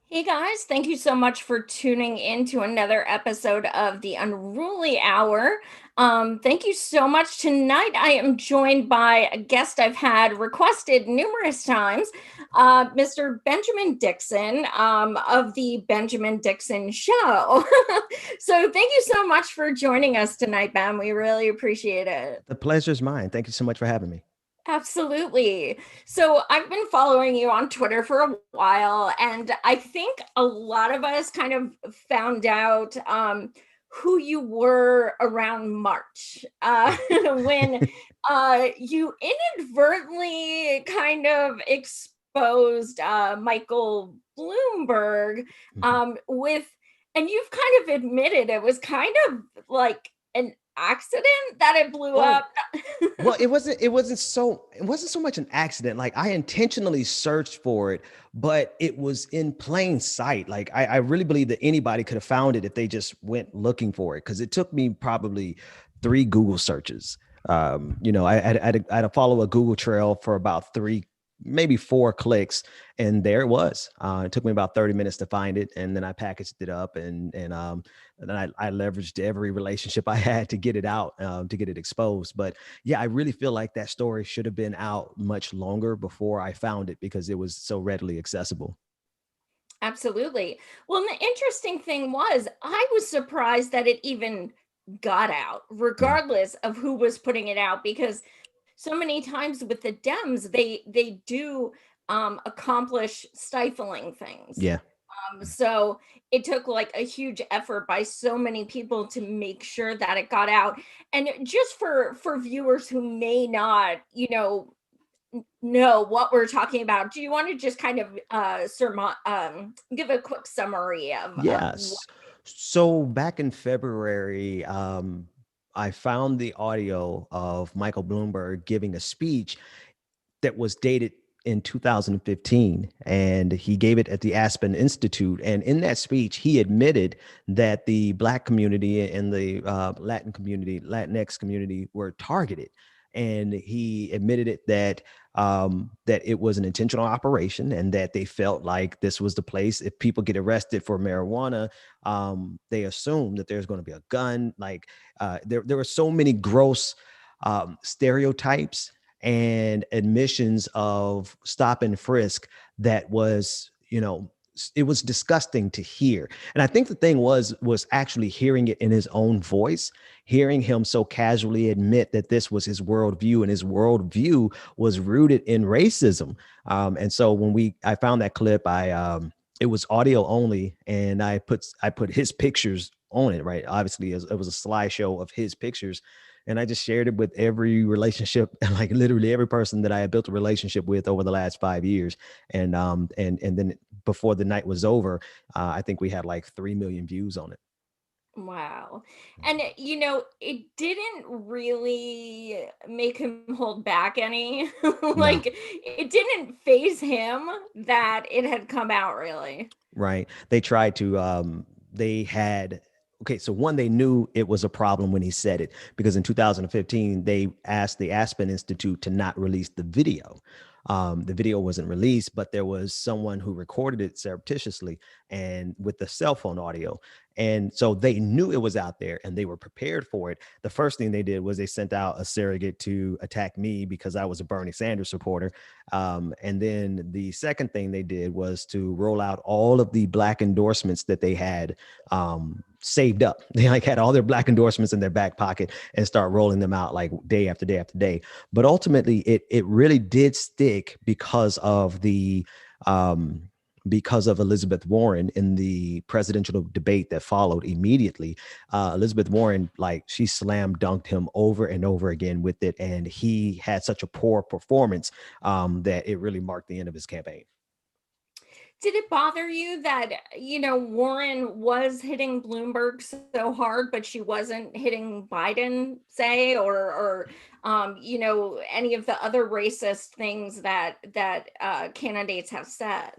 Hey guys, thank you so much for tuning in to another episode of the Unruly Hour. Thank you so much. Tonight, I am joined by a guest I've had requested numerous times, Mr. Benjamin Dixon of the Benjamin Dixon Show. So, thank you so much for joining us tonight, Ben. We really appreciate it. The pleasure's mine. Thank you so much for having me. Absolutely. So I've been following you on Twitter for a while, and I think a lot of us kind of found out who you were around March when you inadvertently kind of exposed Michael Bloomberg Mhm. with, and you've kind of admitted it was kind of like an accident that it blew Well, up. it wasn't so much an accident. Like I intentionally searched for it, but it was in plain sight. Like I really believe that anybody could have found it if they just went looking for it. Because it took me probably 3 Google searches. I had to follow a Google trail for about three, maybe 4 clicks, and there it was. It took me about 30 minutes to find it, and then I packaged it up, and then I leveraged every relationship I had to get it out, to get it exposed. But yeah, I really feel like that story should have been out much longer before I found it because it was so readily accessible. Absolutely. Well, and the interesting thing was, I was surprised that it even got out, Mhm. regardless of who was putting it out, because so many times with the Dems, they do accomplish stifling things. Yeah. So it took like a huge effort by so many people to make sure that it got out. And just for viewers who may not, know what we're talking about, do you want to just kind of give a quick summary of what? Yes. So back in February, I found the audio of Michael Bloomberg giving a speech that was dated in 2015, and he gave it at the Aspen Institute. And in that speech, he admitted that the Black community and the Latin community, Latinx community, were targeted. And he admitted it that it was an intentional operation, and that they felt like this was the place. If people get arrested for marijuana, they assume that there's going to be a gun. Like there were so many gross stereotypes and admissions of stop and frisk that was, it was disgusting to hear. And I think the thing was actually hearing it in his own voice, hearing him so casually admit that this was his worldview, and his worldview was rooted in racism. And so when I found that clip, it was audio only, and I put his pictures on it. Right, obviously it was a slideshow of his pictures, and I just shared it with every relationship, like literally every person that I had built a relationship with over the last 5 years. And then before the night was over, I think we had like 3 million views on it. Wow. And it didn't really make him hold back any. No. Like it didn't phase him that it had come out really. Right. They tried to they had okay, so one, they knew it was a problem when he said it, because in 2015 they asked the Aspen Institute to not release the video. The video wasn't released, but there was someone who recorded it surreptitiously and with the cell phone audio. And so they knew it was out there and they were prepared for it. The first thing they did was they sent out a surrogate to attack me because I was a Bernie Sanders supporter. And then the second thing they did was to roll out all of the Black endorsements that they had saved up. They like had all their Black endorsements in their back pocket and start rolling them out like day after day after day. But ultimately, it really did stick um, because of Elizabeth Warren in the presidential debate that followed immediately. Elizabeth Warren, like, she slam dunked him over and over again with it, and he had such a poor performance that it really marked the end of his campaign. Did it bother you that, Warren was hitting Bloomberg so hard, but she wasn't hitting Biden, say, or any of the other racist things that candidates have said?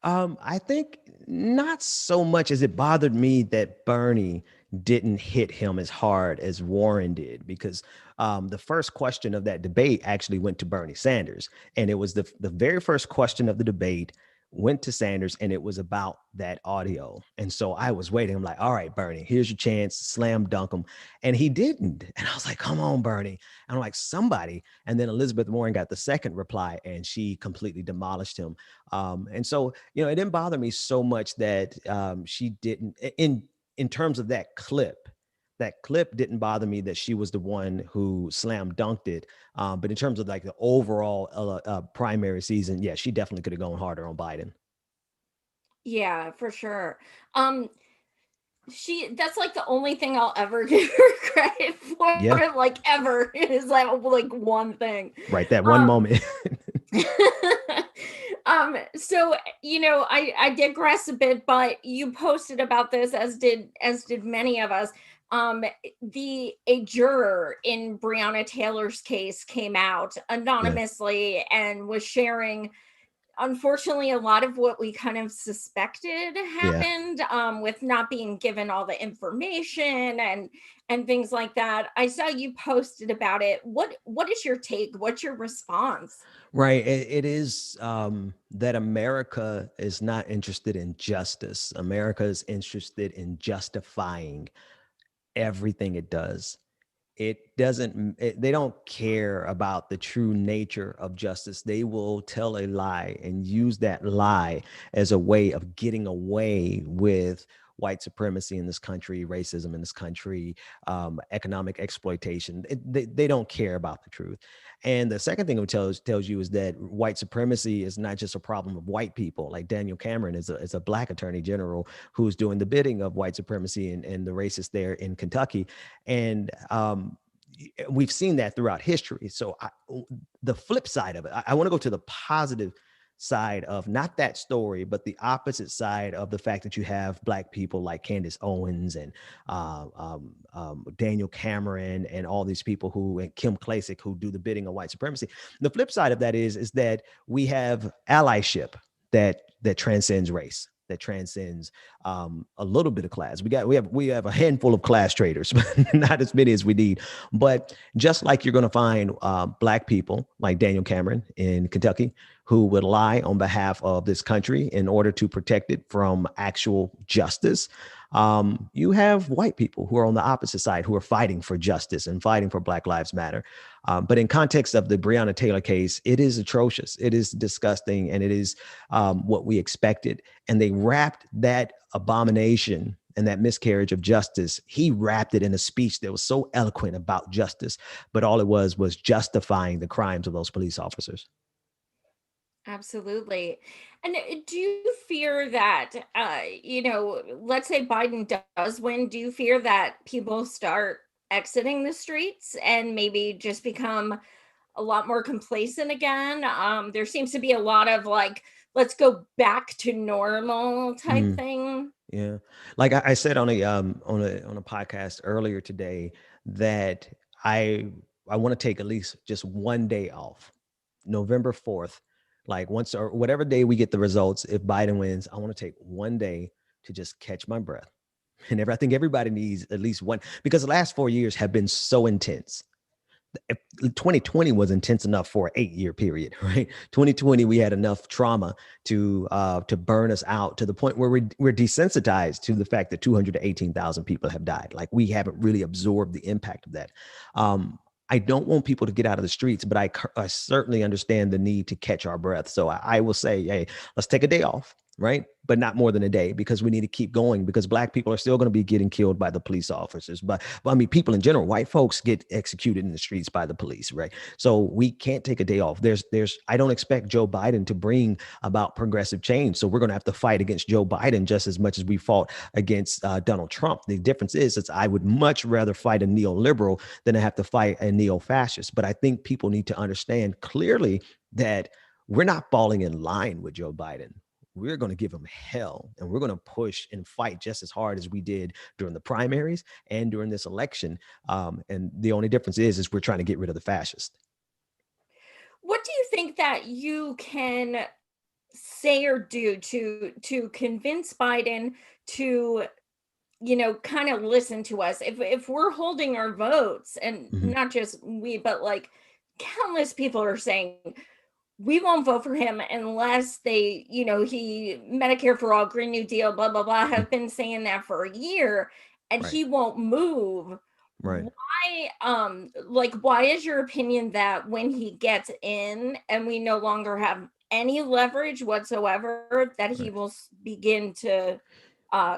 I think not so much as it bothered me that Bernie didn't hit him as hard as Warren did, because the first question of that debate actually went to Bernie Sanders. And it was the very first question of the debate went to Sanders, and it was about that audio. And so I was waiting. I'm like, all right, Bernie, here's your chance, slam dunk him. And he didn't. And I was like, come on, Bernie. And I'm like, somebody. And then Elizabeth Warren got the second reply, and she completely demolished him. And so, it didn't bother me so much that she didn't, in terms of that clip. That clip didn't bother me that she was the one who slam dunked it. But in terms of like the overall primary season, yeah, she definitely could have gone harder on Biden. Yeah, for sure. Um, that's like the only thing I'll ever give her credit for, Yeah, like ever, is like one thing. right. That one Um, moment. so I digress a bit, but you posted about this, as did many of us. Um, the a juror in Breonna Taylor's case came out Yeah, anonymously and was sharing, unfortunately, a lot of what we kind of suspected yeah. happened, with not being given all the information and things like that. I saw you posted about it. What is your take? What's your response? Right. It is that America is not interested in justice. America is interested in justifying everything it does. They don't care about the true nature of justice. They will tell a lie and use that lie as a way of getting away with white supremacy in this country, racism in this country, economic exploitation. They don't care about the truth. And the second thing it tells you is that white supremacy is not just a problem of white people. Like Daniel Cameron is a black attorney general who's doing the bidding of white supremacy and the racists there in Kentucky. And we've seen that throughout history. So the flip side of it, I want to go to the positive side of not that story, but the opposite side of the fact that you have black people like Candace Owens and Daniel Cameron and all these people and Kim Klacik who do the bidding of white supremacy. The flip side of that is that we have allyship that transcends race, that transcends a little bit of class. We have a handful of class traders, but not as many as we need. But just like you're going to find black people like Daniel Cameron in Kentucky who would lie on behalf of this country in order to protect it from actual justice. You have white people who are on the opposite side who are fighting for justice and fighting for Black Lives Matter. But in context of the Breonna Taylor case, it is atrocious. It is disgusting, and it is what we expected. And they wrapped that abomination and that miscarriage of justice, he wrapped it in a speech that was so eloquent about justice, but all it was justifying the crimes of those police officers. Absolutely. And do you fear that, let's say Biden does win, do you fear that people start exiting the streets and maybe just become a lot more complacent again? There seems to be a lot of like, let's go back to normal type Mm. thing. Yeah, like I said on a podcast earlier today that I I want to take at least just one day off, November 4th, like once or whatever day we get the results. If Biden wins, I want to take one day to just catch my breath. And I think everybody needs at least one because the last 4 years have been so intense. 2020 was intense enough for an 8 year period, right? 2020, we had enough trauma to burn us out to the point where we're desensitized to the fact that 218,000 people have died. Like we haven't really absorbed the impact of that. I don't want people to get out of the streets, but I certainly understand the need to catch our breath. So I will say, hey, let's take a day off, right? But not more than a day because we need to keep going because black people are still going to be getting killed by the police officers. But I mean, people in general, white folks get executed in the streets by the police, right? So we can't take a day off. I don't expect Joe Biden to bring about progressive change. So we're going to have to fight against Joe Biden just as much as we fought against Donald Trump. The difference is I would much rather fight a neoliberal than to have to fight a neo-fascist. But I think people need to understand clearly that we're not falling in line with Joe Biden. We're going to give him hell and we're going to push and fight just as hard as we did during the primaries and during this election. And the only difference is we're trying to get rid of the fascists. What do you think that you can say or do to convince Biden to, kind of listen to us? If we're holding our votes, and Mhm. not just we, but like countless people are saying we won't vote for him unless they, he Medicare for all, Green New Deal, blah blah blah, Mm, have been saying that for a year, and right, he won't move. right, Why is your opinion that when he gets in and we no longer have any leverage whatsoever, that he right. will begin to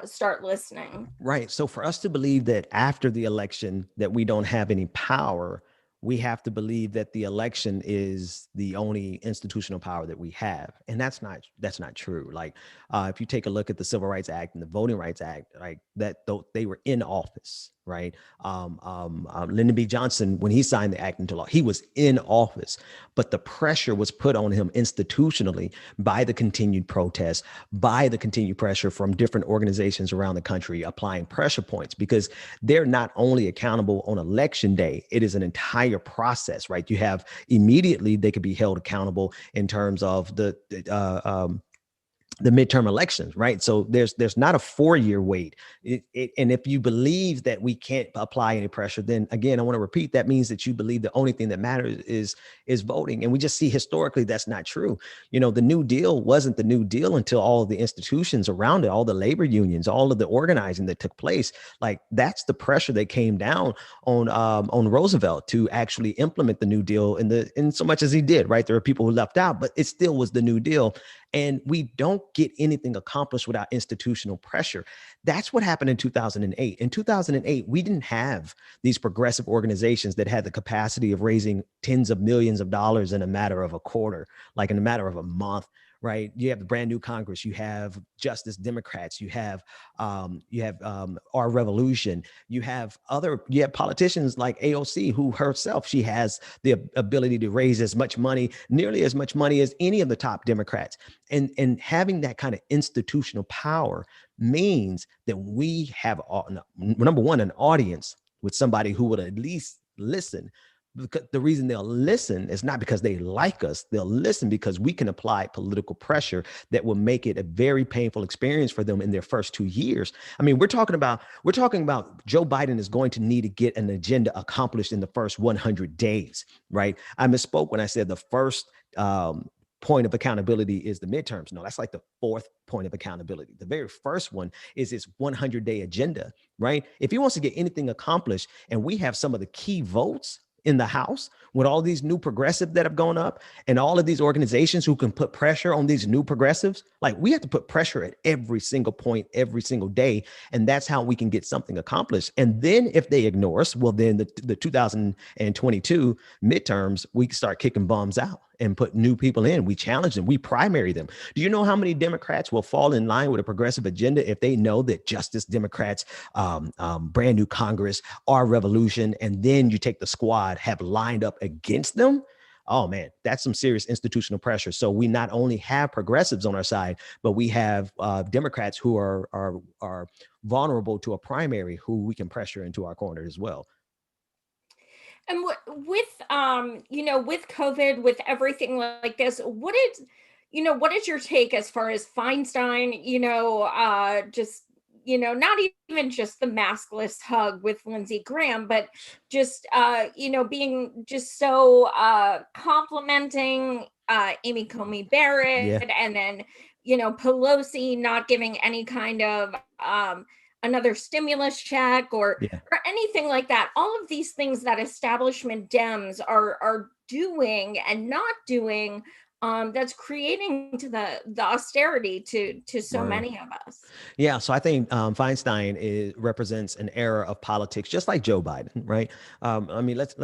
start listening? Right. So for us to believe that after the election that we don't have any power, we have to believe that the election is the only institutional power that we have, and that's not true. Like, if you take a look at the Civil Rights Act and the Voting Rights Act, like that, though they were in office, right? Lyndon B. Johnson, when he signed the act into law, he was in office, but the pressure was put on him institutionally by the continued protests, by the continued pressure from different organizations around the country applying pressure points, because they're not only accountable on election day, it is an entire process, right? You have immediately they could be held accountable in terms of the midterm elections, right? So there's not a 4-year wait. And if you believe that we can't apply any pressure, then again, I want to repeat, that means that you believe the only thing that matters is voting. And we just see historically that's not true. The New Deal wasn't the New Deal until all of the institutions around it, all the labor unions, all of the organizing that took place. Like, that's the pressure that came down on Roosevelt to actually implement the New Deal in so much as he did, right? There are people who left out, but it still was the New Deal. And we don't get anything accomplished without institutional pressure. That's what happened in 2008. In 2008, we didn't have these progressive organizations that had the capacity of raising tens of millions of dollars in a matter of a quarter, like in a matter of a month. Right, you have the brand new Congress. You have Justice Democrats. You have our Revolution. You have politicians like AOC, who herself, she has the ability to raise as much money, nearly as much money as any of the top Democrats. And having that kind of institutional power means that we have, number one, an audience with somebody who would at least listen. Because the reason they'll listen is not because they like us. They'll listen because we can apply political pressure that will make it a very painful experience for them in their first 2 years. I mean, we're talking about Joe Biden is going to need to get an agenda accomplished in the first 100 days, right? I misspoke when I said the first point of accountability is the midterms. No, that's like the fourth point of accountability. The very first one is his 100-day agenda, right? If he wants to get anything accomplished, and we have some of the key votes in the House with all these new progressives that have gone up and all of these organizations who can put pressure on these new progressives, like, we have to put pressure at every single point, every single day. And that's how we can get something accomplished. And then if they ignore us, well, then the 2022 midterms, we start kicking bums out and put new people in. We challenge them. We primary them. Do you know how many Democrats will fall in line with a progressive agenda if they know that Justice Democrats, brand new Congress, our Revolution, and then you take the squad, have lined up against them? Oh man, that's some serious institutional pressure. So we not only have progressives on our side, but we have Democrats who are vulnerable to a primary who we can pressure into our corner as well. And with COVID, with everything like this, what is your take as far as Feinstein, just, not even just the maskless hug with Lindsey Graham, but just, being just so complimenting Amy Comey Yeah, Barrett, and then, Pelosi not giving any kind of another stimulus check, yeah. or anything like that. All of these things that establishment Dems are doing and not doing, that's creating to the austerity to so Right. many of us. Yeah, so I think Feinstein represents an era of politics, just like Joe Biden, right? I mean, let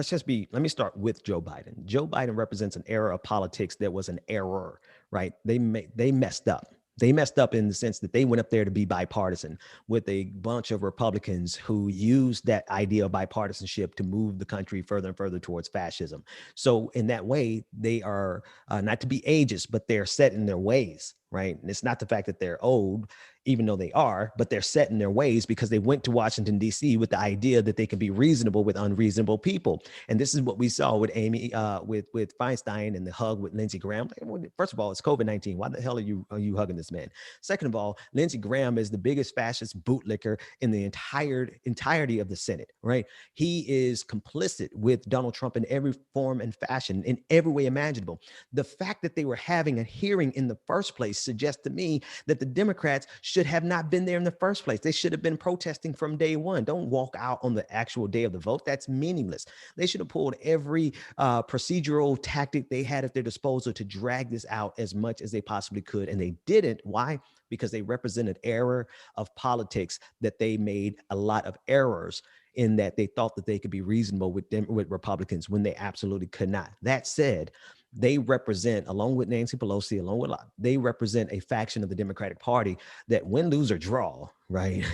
me start with Joe Biden. Joe Biden represents an era of politics that was an error, right? They messed up. They messed up in the sense that they went up there to be bipartisan with a bunch of Republicans who used that idea of bipartisanship to move the country further and further towards fascism. So in that way, they are not to be ageist, but they're set in their ways, right? And it's not the fact that they're old, even though they are, but they're set in their ways because they went to Washington, D.C. with the idea that they can be reasonable with unreasonable people. And this is what we saw with Amy, with Feinstein and the hug with Lindsey Graham. First of all, it's COVID-19. Why the hell are you hugging this man? Second of all, Lindsey Graham is the biggest fascist bootlicker in the entirety of the Senate, right? He is complicit with Donald Trump in every form and fashion, in every way imaginable. The fact that they were having a hearing in the first place suggests to me that the Democrats should have not been there in the first place. They should have been protesting from day one. Don't walk out on the actual day of the vote. That's meaningless. They should have pulled every procedural tactic they had at their disposal to drag this out as much as they possibly could. And they didn't. Why? Because they represented error of politics, that they made a lot of errors in that they thought that they could be reasonable with Republicans when they absolutely could not. That said, they represent, along with Nancy Pelosi, they represent a faction of the Democratic Party that win, lose, or draw, right?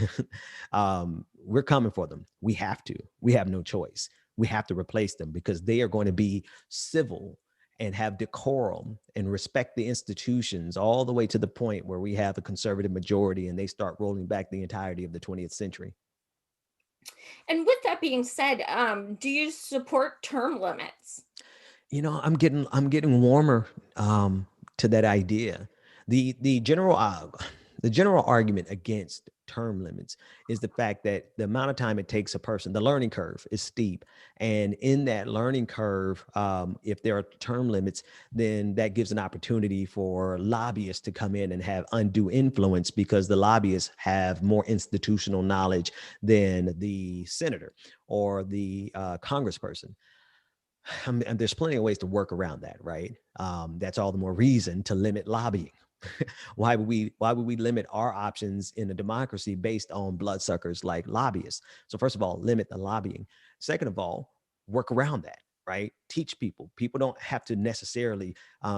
We're coming for them. We have to. We have no choice. We have to replace them because they are going to be civil and have decorum and respect the institutions all the way to the point where we have a conservative majority and they start rolling back the entirety of the 20th century. And with that being said, do you support term limits? I'm getting warmer to that idea. The general argument against term limits is the fact that the amount of time it takes a person, the learning curve is steep, and in that learning curve, if there are term limits, then that gives an opportunity for lobbyists to come in and have undue influence because the lobbyists have more institutional knowledge than the senator or the congressperson. And there's plenty of ways to work around that, right? That's all the more reason to limit lobbying. Why would we limit our options in a democracy based on bloodsuckers like lobbyists? So first of all, limit the lobbying. Second of all, work around that, right? Teach people. People don't have to necessarily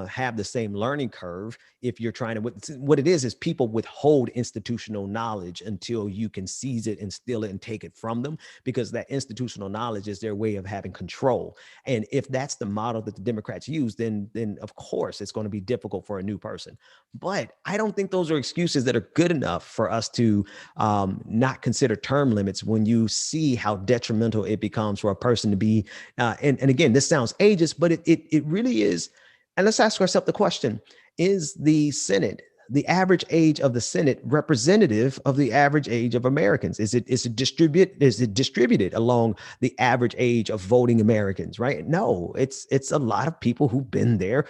have the same learning curve. If you're trying to, what it is people withhold institutional knowledge until you can seize it and steal it and take it from them, because that institutional knowledge is their way of having control. And if that's the model that the Democrats use, then of course it's going to be difficult for a new person. But I don't think those are excuses that are good enough for us to not consider term limits when you see how detrimental it becomes for a person to be. And again, this sounds ageist, but it really is. And let's ask ourselves the question: is the Senate, the average age of the Senate, representative of the average age of Americans? Is it distributed along the average age of voting Americans? Right? No, it's a lot of people who've been there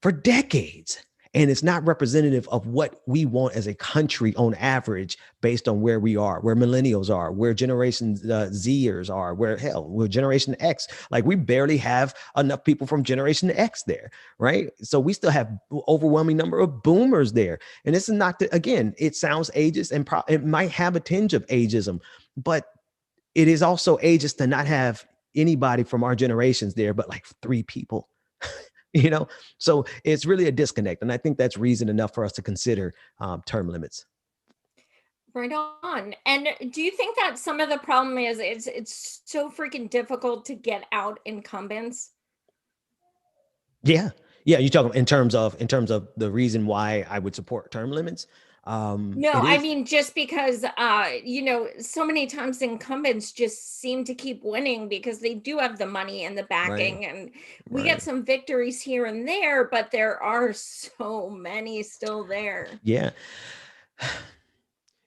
for decades. And it's not representative of what we want as a country on average, based on where we are, where millennials are, where Generation Zers are, where Generation X. Like, we barely have enough people from Generation X there, right? So we still have overwhelming number of boomers there. And this is not, again, it sounds ageist and it might have a tinge of ageism, but it is also ageist to not have anybody from our generations there, but like 3 people. So it's really a disconnect, and I think that's reason enough for us to consider term limits. Right on. And do you think that some of the problem is it's so freaking difficult to get out incumbents? Yeah, you talking in terms of the reason why I would support term limits. No, It I is mean, just because so many times incumbents just seem to keep winning because they do have the money and the right, backing, and we get right. some victories here and there, but there are so many still there. Yeah,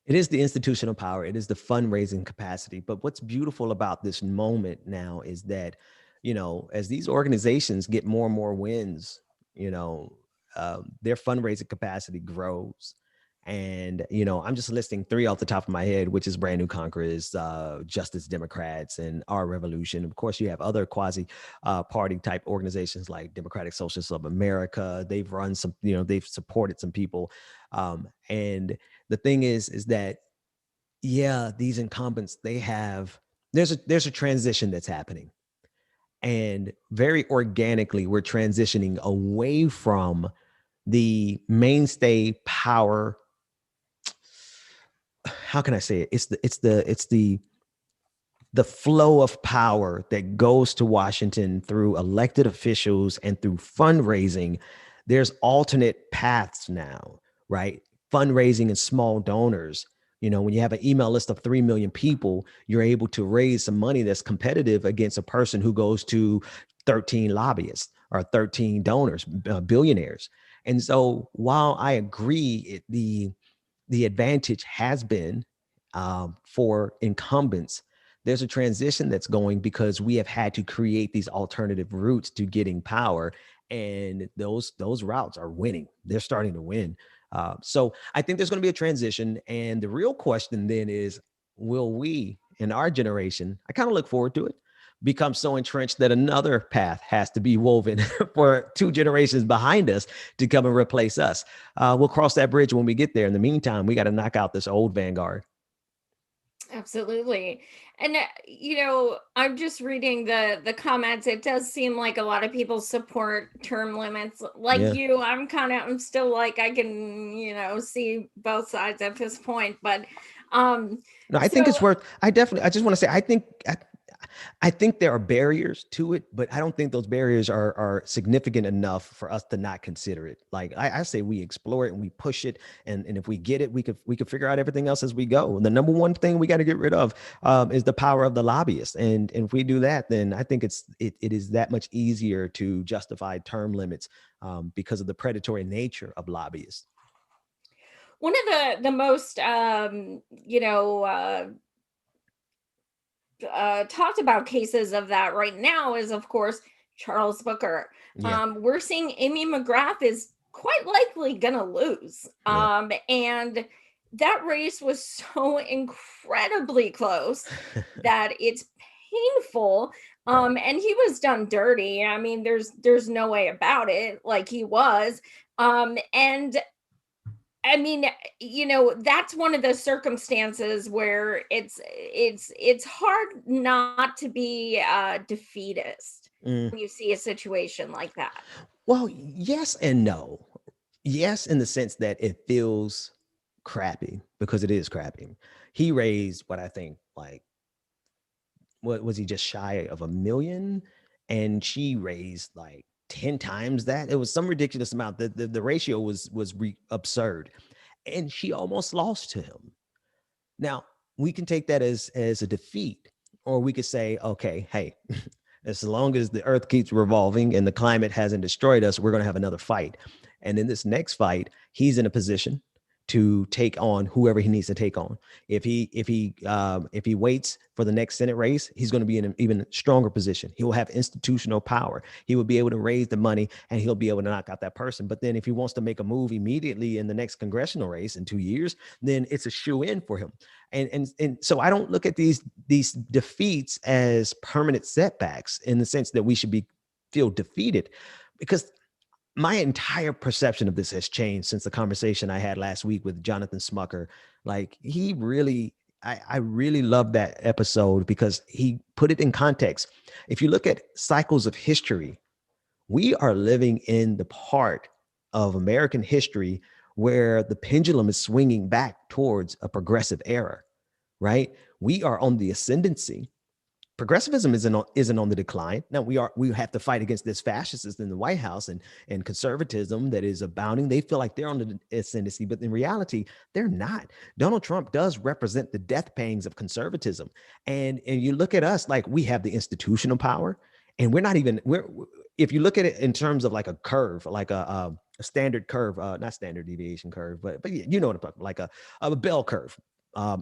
it is the institutional power. It is the fundraising capacity. But what's beautiful about this moment now is that, as these organizations get more and more wins, you know, their fundraising capacity grows. And, I'm just listing 3 off the top of my head, which is Brand New Congress, Justice Democrats, and Our Revolution. Of course, you have other quasi party type organizations like Democratic Socialists of America. They've run some, they've supported some people. And the thing is that, yeah, these incumbents, there's a transition that's happening, and very organically we're transitioning away from the mainstay power. How can I say it? It's the flow of power that goes to Washington through elected officials and through fundraising. There's alternate paths now, right? Fundraising and small donors. When you have an email list of 3 million people, you're able to raise some money that's competitive against a person who goes to 13 lobbyists or 13 donors, billionaires. And so while I agree, the advantage has been, for incumbents, there's a transition that's going because we have had to create these alternative routes to getting power, and those routes are winning. They're starting to win. So I think there's going to be a transition, and the real question then is, will we in our generation? I kind of look forward to it. Become so entrenched that another path has to be woven for two generations behind us to come and replace us. We'll cross that bridge when we get there. In the meantime, we got to knock out this old vanguard. Absolutely. And I'm just reading the comments. It does seem like a lot of people support term limits. Like Yeah. you, I'm still like I can, see both sides at this point, but um No, I think so it's worth. I just want to say, I think there are barriers to it, but I don't think those barriers are significant enough for us to not consider it. Like I say, we explore it and we push it, and if we get it, we could figure out everything else as we go. And the number one thing we got to get rid of, is the power of the lobbyists. And if we do that, then I think it is that much easier to justify term limits, because of the predatory nature of lobbyists. one of the most talked about cases of that right now is, of course, Charles Booker. Yeah, We're seeing Amy McGrath is quite likely going to lose. yeah. And that race was so incredibly close that it's painful. Right. And he was done dirty. I mean, there's no way about it. Like he was. And I mean, that's one of the circumstances where it's hard not to be defeatist Mm. when you see a situation like that. Well, yes and no. Yes, in the sense that it feels crappy, because it is crappy. He raised what I think, like, what was he, just shy of 1 million? And she raised like 10 times that. It was some ridiculous amount. The ratio was absurd. And she almost lost to him. Now, we can take that as a defeat, or we could say, okay, hey, as long as the earth keeps revolving and the climate hasn't destroyed us, we're going to have another fight. And in this next fight, he's in a position to take on whoever he needs to take on. If he waits for the next Senate race, he's going to be in an even stronger position. He will have institutional power. He will be able to raise the money, and he'll be able to knock out that person. But then if he wants to make a move immediately in the next congressional race in 2 years, then it's a shoe in for him. And so I don't look at these defeats as permanent setbacks, in the sense that we should be feel defeated, because my entire perception of this has changed since the conversation I had last week with Jonathan Smucker. Like, he really, I really love that episode because he put it in context. If you look at cycles of history, we are living in the part of American history where the pendulum is swinging back towards a progressive era, right? We are on the ascendancy. Progressivism isn't on the decline. Now we have to fight against this fascists in the White House, and conservatism that is abounding. They feel like they're on the ascendancy, but in reality, they're not. Donald Trump does represent the death pangs of conservatism, and you look at us, like, we have the institutional power, and we're if you look at it in terms of like a curve, like a standard curve, not standard deviation curve, but you know what I'm talking about, like a bell curve.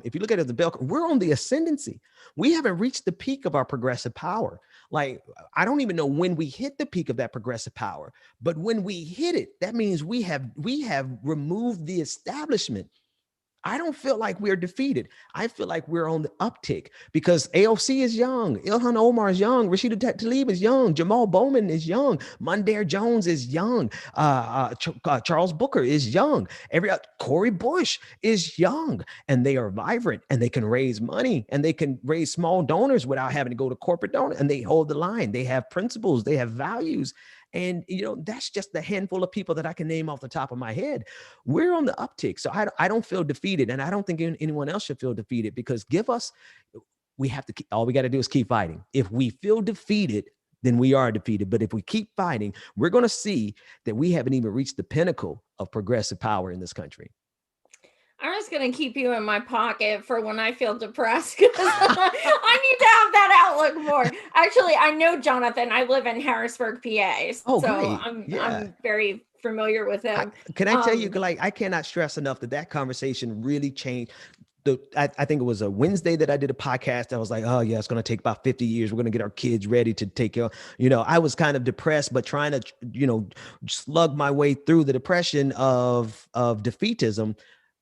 If you look at it as a bell curve, we're on the ascendancy. We haven't reached the peak of our progressive power. Like, I don't even know when we hit the peak of that progressive power, but when we hit it, that means we have removed the establishment. I don't feel like we're defeated. I feel like we're on the uptick, because AOC is young, Ilhan Omar is young, Rashida Tlaib is young, Jamal Bowman is young, Mondaire Jones is young, Charles Booker is young, Corey Bush is young, and they are vibrant, and they can raise money, and they can raise small donors without having to go to corporate donor, and they hold the line. They have principles, they have values. And that's just the handful of people that I can name off the top of my head. We're on the uptick. So I don't feel defeated. And I don't think anyone else should feel defeated, because we have to all we got to do is keep fighting. If we feel defeated, then we are defeated. But if we keep fighting, we're going to see that we haven't even reached the pinnacle of progressive power in this country. I'm just gonna keep you in my pocket for when I feel depressed because I need to have that outlook more. Actually, I know Jonathan. I live in Harrisburg, PA, Oh, so great. I'm Yeah. I'm very familiar with I, him. can I tell you, Um, like, I cannot stress enough that that conversation really changed. I think it was a Wednesday that I did a podcast. I was like, oh yeah, it's going to take about 50 years. We're going to get our kids ready to take care. I was kind of depressed, but trying to, slug my way through the depression of defeatism.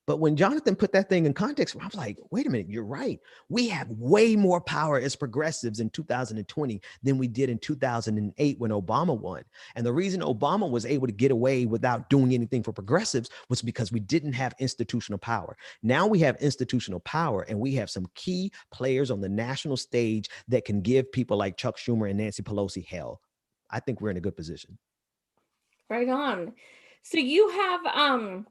But when Jonathan put that thing in context, I was like, wait a minute, you're right. We have way more power as progressives in 2020 than we did in 2008 when Obama won. And the reason Obama was able to get away without doing anything for progressives was because we didn't have institutional power. Now we have institutional power, and we have some key players on the national stage that can give people like Chuck Schumer and Nancy Pelosi hell. I think we're in a good position. right on. So you have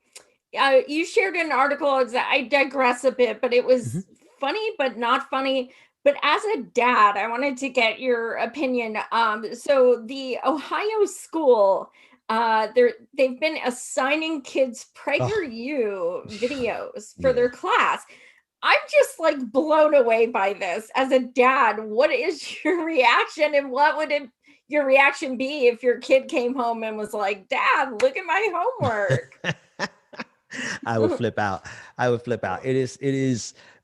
you shared an article. I digress a bit, but it Mhm. was funny, but not funny. But as a dad, I wanted to get your opinion. So the Ohio school, they've been assigning kids Oh, PragerU videos for yeah. their class. I'm just like blown away by this. As a dad, what is your reaction, and what would your reaction be if your kid came home and was like, "Dad, look at my homework"? I would flip out. I would flip out.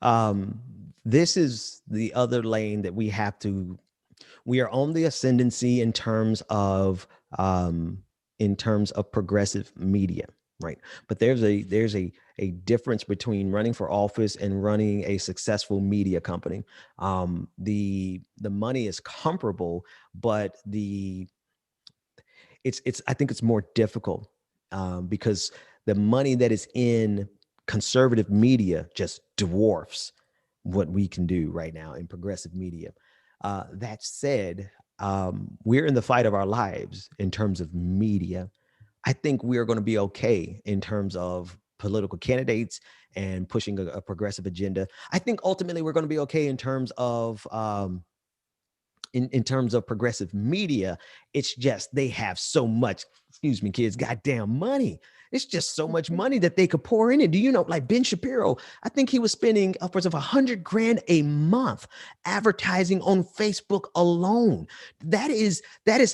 Um, this is the other lane that we are on the ascendancy in terms of progressive media, right? But there's a difference between running for office and running a successful media company. The money is comparable, but it's I think it's more difficult, because the money that is in conservative media just dwarfs what we can do right now in progressive media. That said, we're in the fight of our lives in terms of media. I think we're going to be okay in terms of political candidates and pushing a progressive agenda. I think ultimately we're going to be okay in terms of progressive media. It's just they have so much, excuse me, kids, goddamn money. It's just so much money that they could pour in it. Do you know, like Ben Shapiro, I think he was spending upwards of 100 grand a month advertising on Facebook alone. That is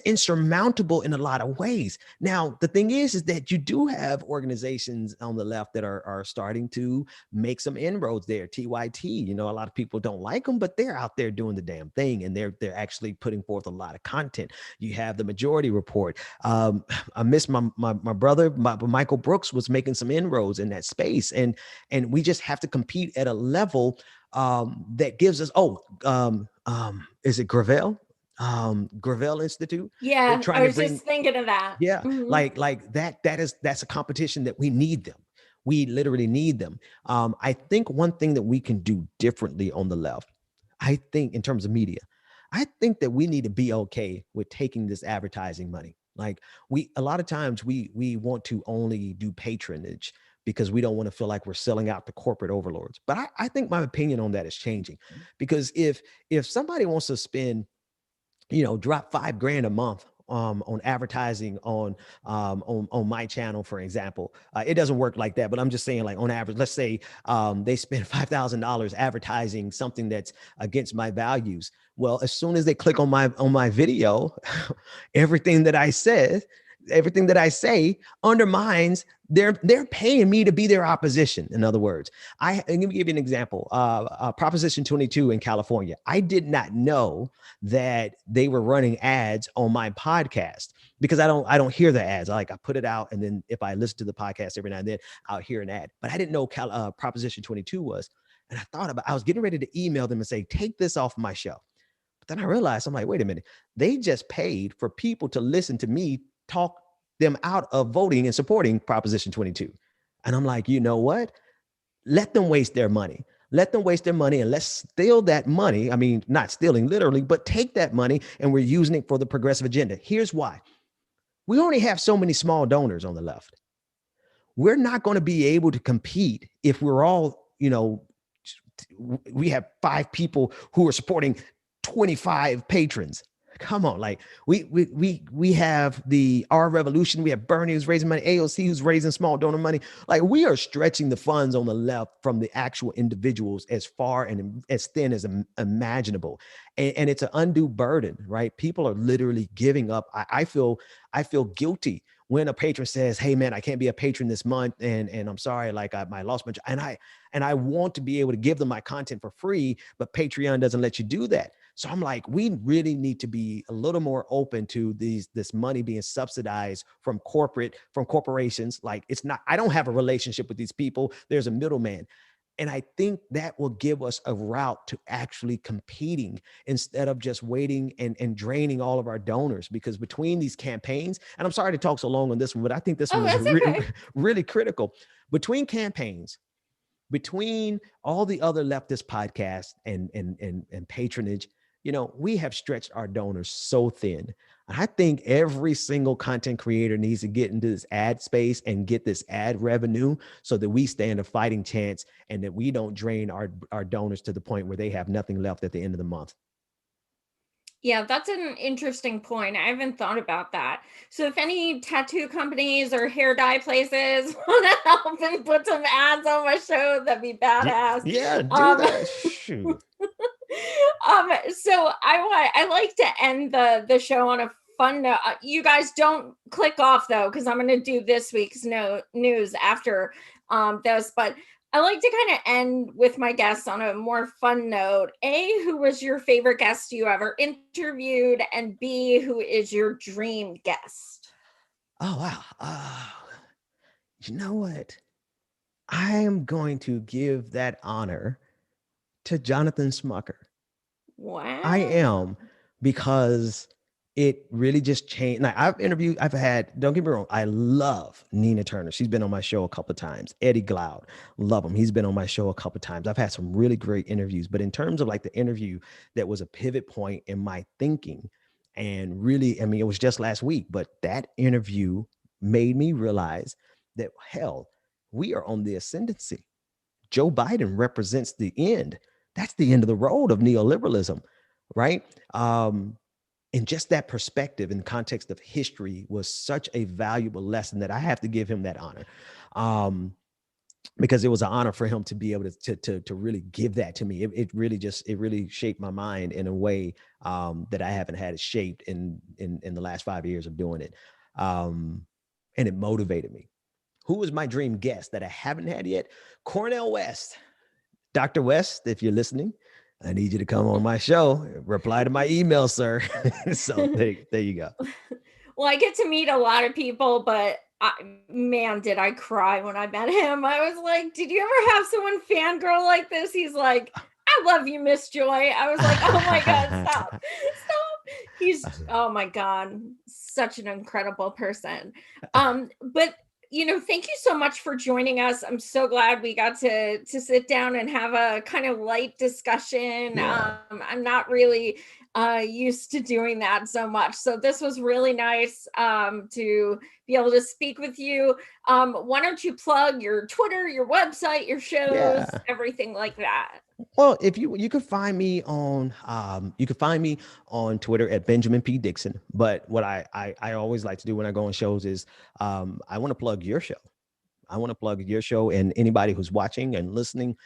insurmountable in a lot of ways. Now, the thing is that you do have organizations on the left that are starting to make some inroads there. TYT, a lot of people don't like them, but they're out there doing the damn thing, and they're actually putting forth a lot of content. You have the Majority Report. I miss my brother, Michael Brooks, was making some inroads in that space, and we just have to compete at a level that gives us. Is it Gravel? Gravel Institute. They're Yeah, I trying to was just bring, thinking of that. yeah, Mhm. like that's a competition that we need them. We literally need them. I think one thing that we can do differently on the left, I think in terms of media, I think that we need to be okay with taking this advertising money. Like, we a lot of times we want to only do patronage because we don't want to feel like we're selling out to corporate overlords. But I think my opinion on that is changing, because if somebody wants to spend, drop 5 grand a month on advertising on my channel, for example. It doesn't work like that, but I'm just saying, like, on average, let's say they spend $5,000 advertising something that's against my values. Well, as soon as they click on my video, everything that I said, everything that I say undermines. They're paying me to be their opposition. In other words, let me give you an example. Proposition 22 in California. I did not know that they were running ads on my podcast, because I don't hear the ads. I put it out, and then if I listen to the podcast every now and then, I'll hear an ad. But I didn't know Proposition 22 was, and I was getting ready to email them and say, take this off my show. But then I realized, I'm like, wait a minute, they just paid for people to listen to me talk them out of voting and supporting Proposition 22. And I'm like, you know what? Let them waste their money. Let them waste their money, and let's steal that money. I mean, not stealing literally, but take that money, and we're using it for the progressive agenda. Here's why. We only have so many small donors on the left. We're not going to be able to compete if we're all, we have 5 people who are supporting 25 patrons. come on, like we have the R Revolution, we have Bernie who's raising money, AOC who's raising small donor money. Like we are stretching the funds on the left from the actual individuals as far and as thin as imaginable, and it's an undue burden, right? People are literally giving up. I feel guilty when a patron says, "Hey man, I can't be a patron this month, and I'm sorry, like I lost my," and I want to be able to give them my content for free, but Patreon doesn't let you do that. So I'm like, we really need to be a little more open to this money being subsidized from corporations. Like it's not, I don't have a relationship with these people. There's a middleman. And I think that will give us a route to actually competing instead of just waiting and draining all of our donors. Because between these campaigns, and I'm sorry to talk so long on this one, but I think this Oh, one is that's okay. really critical. Between campaigns, between all the other leftist podcasts and patronage, we have stretched our donors so thin. I think every single content creator needs to get into this ad space and get this ad revenue so that we stand a fighting chance and that we don't drain our donors to the point where they have nothing left at the end of the month. Yeah, that's an interesting point. I haven't thought about that. So, if any tattoo companies or hair dye places want to help and put some ads on my show, that'd be badass. Yeah, do Um, that. Shoot. so I like to end the show on a fun note. You guys don't click off though, because I'm going to do this week's news after this. But I like to kind of end with my guests on a more fun note. A, who was your favorite guest you ever interviewed, and B, who is your dream guest? Oh wow. You know what? I am going to give that honor to Jonathan Smucker. I Wow. am, because it really just changed. Like I've had, don't get me wrong, I love Nina Turner. She's been on my show a couple of times. Eddie Glaude, love him. He's been on my show a couple of times. I've had some really great interviews, but in terms of like the interview that was a pivot point in my thinking, and really, I mean, it was just last week, but that interview made me realize that hell, we are on the ascendancy. Joe Biden represents the end. That's the end of the road of neoliberalism, right? And just that perspective in context of history was such a valuable lesson that I have to give him that honor. Because it was an honor for him to be able to really give that to me. It really shaped my mind in a way that I haven't had it shaped in the last 5 years of doing it. And it motivated me. Who was my dream guest that I haven't had yet? Cornel West. Dr. West, if you're listening, I need you to come on my show. Reply to my email, sir. So there you go. Well, I get to meet a lot of people, but man, did I cry when I met him. I was like, did you ever have someone fangirl like this? He's like, I love you, Miss Joy. I was like, oh my God, stop, stop. He's, oh my God, such an incredible person. But thank you so much for joining us. I'm so glad we got to sit down and have a kind of light discussion. Yeah. I'm not really used to doing that so much. So this was really nice to be able to speak with you. Why don't you plug your Twitter, your website, your shows, Yeah. everything like that? Well, if you could find me on Twitter at Benjamin P. Dixon. But what I always like to do when I go on shows is I want to plug your show. I want to plug your show, and anybody who's watching and listening,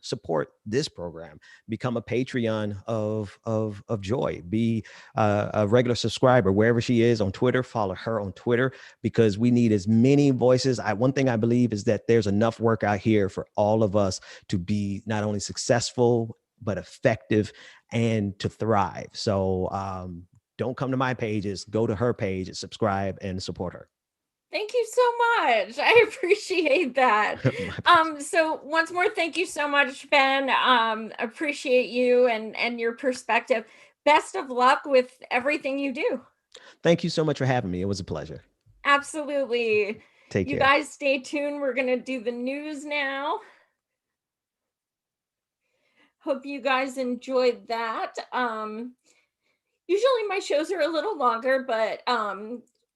support this program. Become a Patreon of Joy. Be a regular subscriber wherever she is on Twitter. Follow her on Twitter, because we need as many voices. One thing I believe is that there's enough work out here for all of us to be not only successful but effective and to thrive. So don't come to my pages. Go to her page, subscribe, and support her. Thank you so much. I appreciate that. My pleasure. So once more, thank you so much, Ben. Appreciate you and your perspective. Best of luck with everything you do. Thank you so much for having me. It was a pleasure. Absolutely. Take You care. guys stay tuned. We're going to do the news now. Hope you guys enjoyed that. Usually my shows are a little longer, but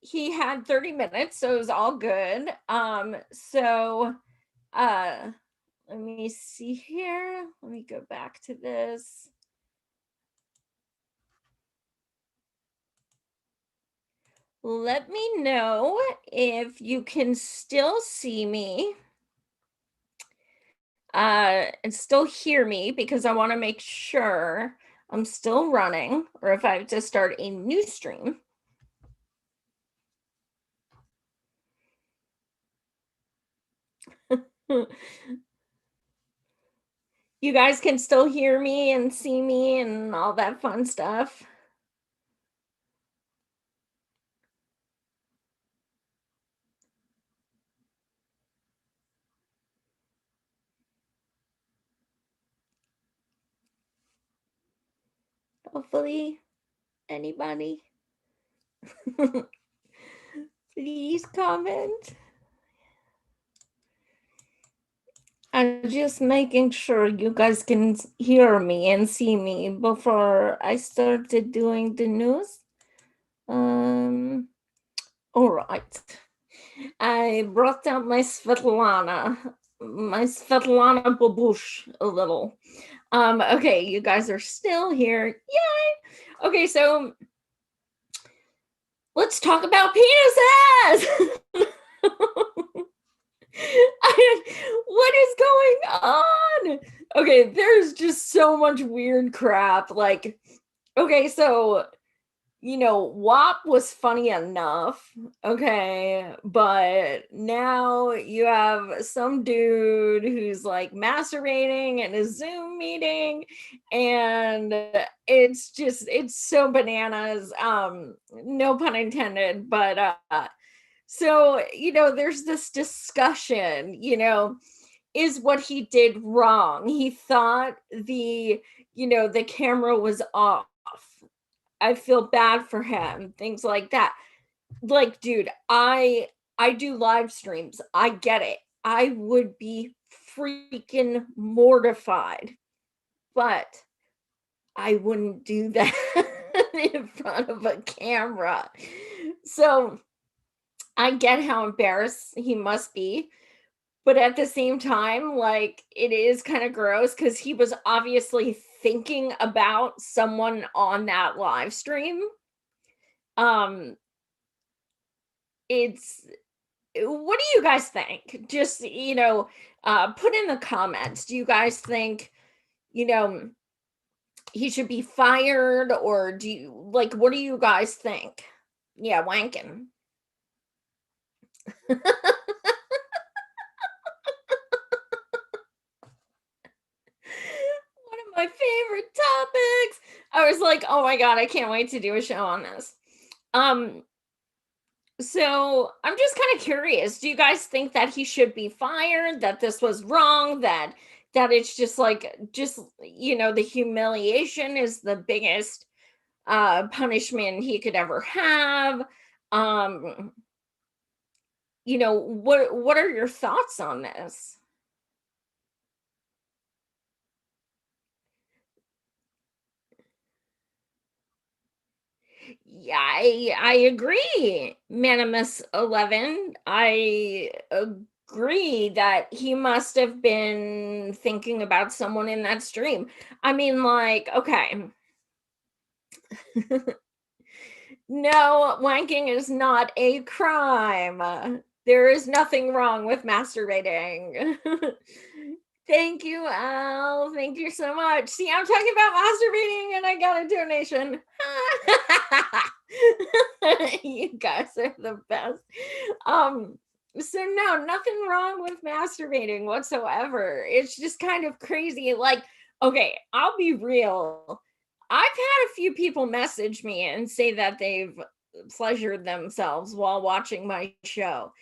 he had 30 minutes, so it was all good. Uh let me see here. Let me go back to this. Let me know if you can still see me and still hear me, because I want to make sure I'm still running, or if I have to start a new stream. You guys can still hear me and see me and all that fun stuff. Hopefully, anybody. Please comment. I'm just making sure you guys can hear me and see me before I started doing the news. All right. I brought out my Svetlana Babush a little. Okay, you guys are still here. Yay! Okay, so let's talk about penises. What is going on? Okay, there's just so much weird crap. Like, okay, so WAP was funny enough, okay, but now you have some dude who's like masturbating in a Zoom meeting, and it's so bananas. No pun intended, but so there's this discussion, is what he did wrong. He thought the camera was off. I feel bad for him, things like that. Like, dude, I do live streams. I get it. I would be freaking mortified, but I wouldn't do that in front of a camera. So I get how embarrassed he must be, but at the same time, like, it is kind of gross because he was obviously thinking about someone on that live stream. Um, it's What do you guys think? Just, put in the comments. Do you guys think, you know, he should be fired, or do you like, what do you guys think? Yeah, wanking. One of my favorite topics. I was like, oh my God, I can't wait to do a show on this. Um, So I'm just kind of curious. Do you guys think that he should be fired? That this was wrong? That it's just like, the humiliation is the biggest punishment he could ever have? Um, what are your thoughts on this? Yeah, I agree, Manimus 11. I agree that he must have been thinking about someone in that stream. I mean, like, okay. No, wanking is not a crime. There is nothing wrong with masturbating. Thank you, Al. Thank you so much. See, I'm talking about masturbating and I got a donation. You guys are the best. So no, nothing wrong with masturbating whatsoever. It's just kind of crazy. Like, okay, I'll be real. I've had a few people message me and say that they've pleasured themselves while watching my show.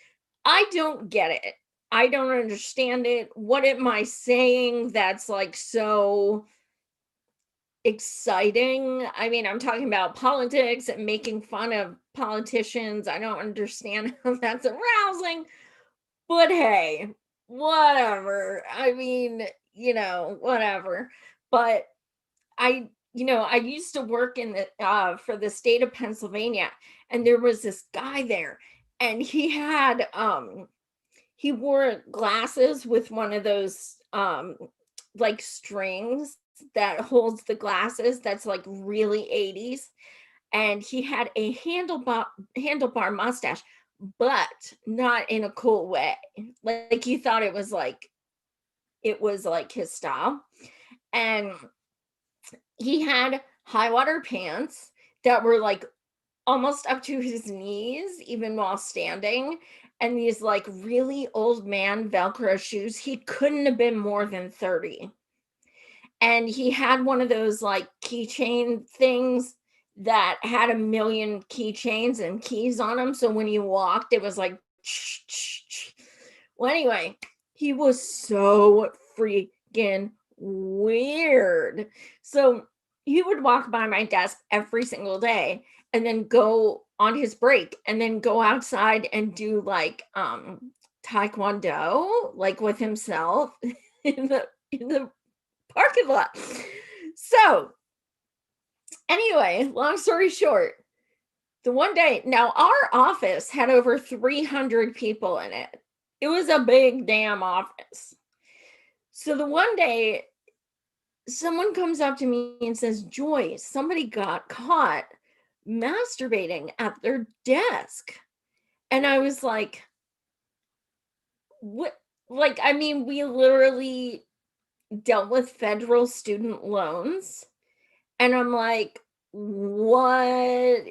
I don't get it. I don't understand it. What am I saying that's like so exciting? I mean, I'm talking about politics and making fun of politicians. I don't understand how that's arousing, but hey, whatever. I mean, whatever. But I used to work in the for the state of Pennsylvania, and there was this guy there, and he wore glasses with one of those like strings that holds the glasses, that's like really 80s. and he had a handlebar mustache, but not in a cool way. Like you thought it was like his style. And he had high water pants that were like almost up to his knees, even while standing, and these like really old man Velcro shoes. He couldn't have been more than 30. And he had one of those like keychain things that had a million keychains and keys on them. So when you walked, it was like, well, anyway, he was so freaking weird. So he would walk by my desk every single day and then go on his break and then go outside and do like taekwondo like with himself in the parking lot. So anyway, long story short, the one day, now our office had over 300 people in it. It was a big damn office. So the one day, someone comes up to me and says, Joy, somebody got caught masturbating at their desk. And I was like, what? Like, I mean, we literally dealt with federal student loans. And I'm like, what?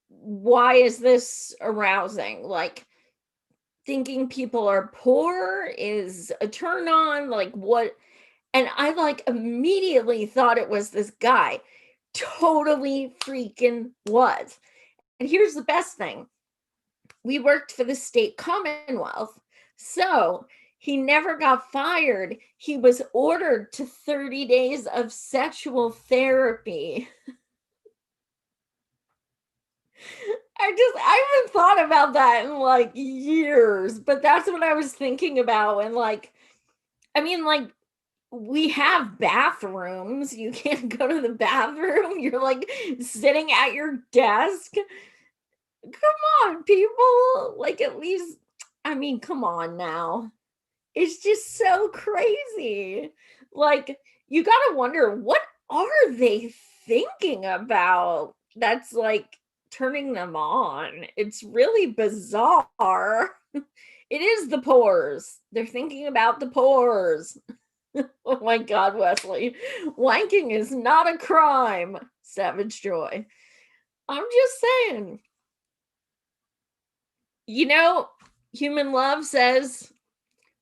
Why is this arousing? Like, thinking people are poor is a turn on. Like, what? And I like immediately thought it was this guy. Totally freaking was. And here's the best thing, we worked for the state Commonwealth. So he never got fired. He was ordered to 30 days of sexual therapy. I haven't thought about that in like years, but that's what I was thinking about. And like, I mean, like, we have bathrooms. You can't go to the bathroom. You're like sitting at your desk. Come on, people. Like, at least, I mean, come on now. It's just so crazy. Like, you got to wonder, what are they thinking about that's like turning them on? It's really bizarre. It is the pores. They're thinking about the pores. Oh my God, Wesley. Wanking is not a crime. Savage Joy. I'm just saying. You know, Human Love says,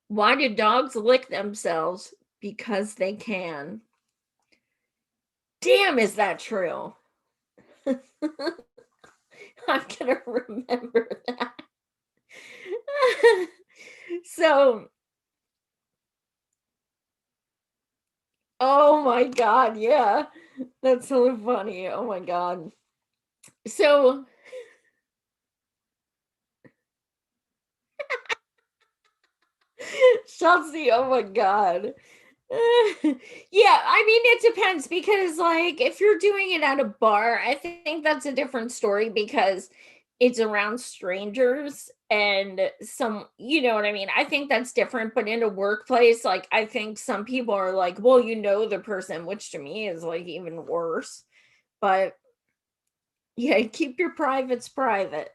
why do dogs lick themselves? Because they can. Damn, is that true? I'm gonna remember that. So, oh my God, yeah. That's so funny. Oh my God. So, Chelsea, oh my God. Yeah, I mean, it depends because, like, if you're doing it at a bar, I think that's a different story because it's around strangers and some, you know what I mean? I think that's different. But in a workplace, like, I think some people are like, well, you know, the person, which to me is like even worse. But yeah, keep your privates private.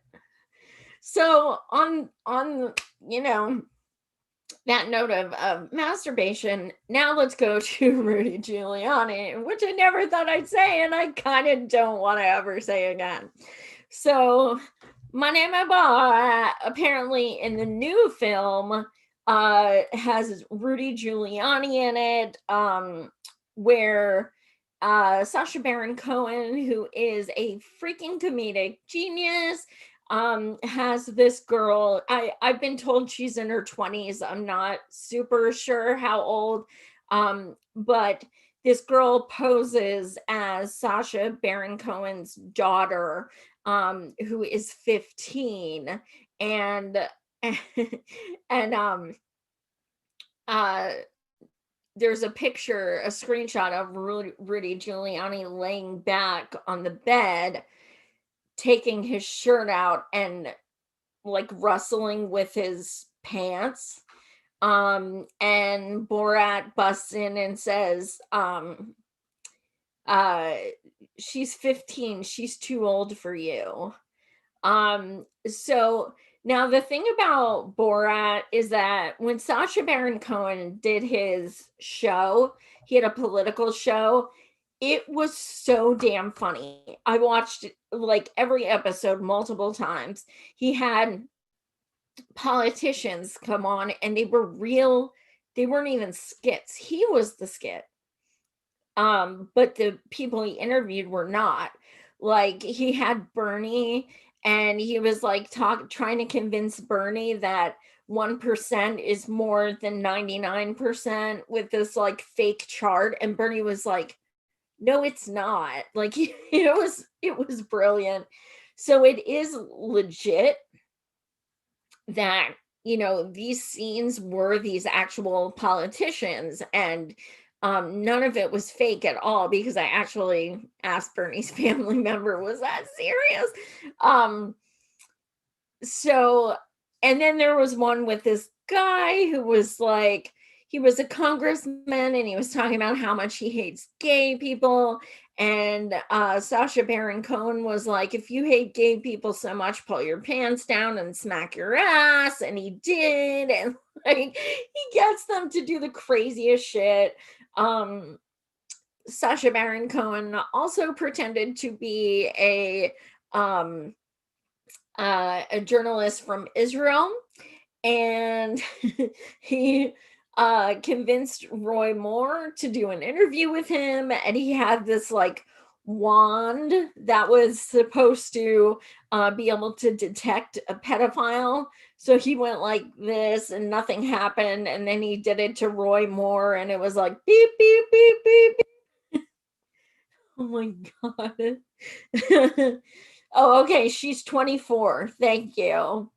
So on you know, that note of masturbation, now let's go to Rudy Giuliani, which I never thought I'd say, and I kind of don't want to ever say again. So, my name is Bar, apparently in the new film, has Rudy Giuliani in it, where Sacha Baron Cohen, who is a freaking comedic genius, has this girl. I've been told she's in her 20s. I'm not super sure how old, but this girl poses as Sacha Baron Cohen's daughter, who is 15, and and uh there's a picture, a screenshot of Rudy Giuliani laying back on the bed, taking his shirt out and like rustling with his pants. And Borat busts in and says, uh she's 15, she's too old for you. So now the thing about Borat is that when Sacha Baron Cohen did his show, he had a political show. It was so damn funny. I watched like every episode multiple times. He had politicians come on and they were real, they weren't even skits. He was the skit. But the people he interviewed were not. Like he had Bernie and he was like trying to convince Bernie that 1% is more than 99% with this like fake chart, and Bernie was like, no it's not. Like it was brilliant. So it is legit that these scenes were these actual politicians, and none of it was fake at all, because I actually asked Bernie's family member, was that serious? um so, and then there was one with this guy who was like, he was a congressman and he was talking about how much he hates gay people. And Sacha Baron Cohen was like, if you hate gay people so much, pull your pants down and smack your ass. And he did. And like, he gets them to do the craziest shit. Um, Sacha Baron Cohen also pretended to be um, a journalist from Israel, and he convinced Roy Moore to do an interview with him, and he had this like wand that was supposed to be able to detect a pedophile. So he went like this and nothing happened, and then he did it to Roy Moore and it was like beep beep beep beep, beep. Oh my god. Oh, okay, she's 24, thank you.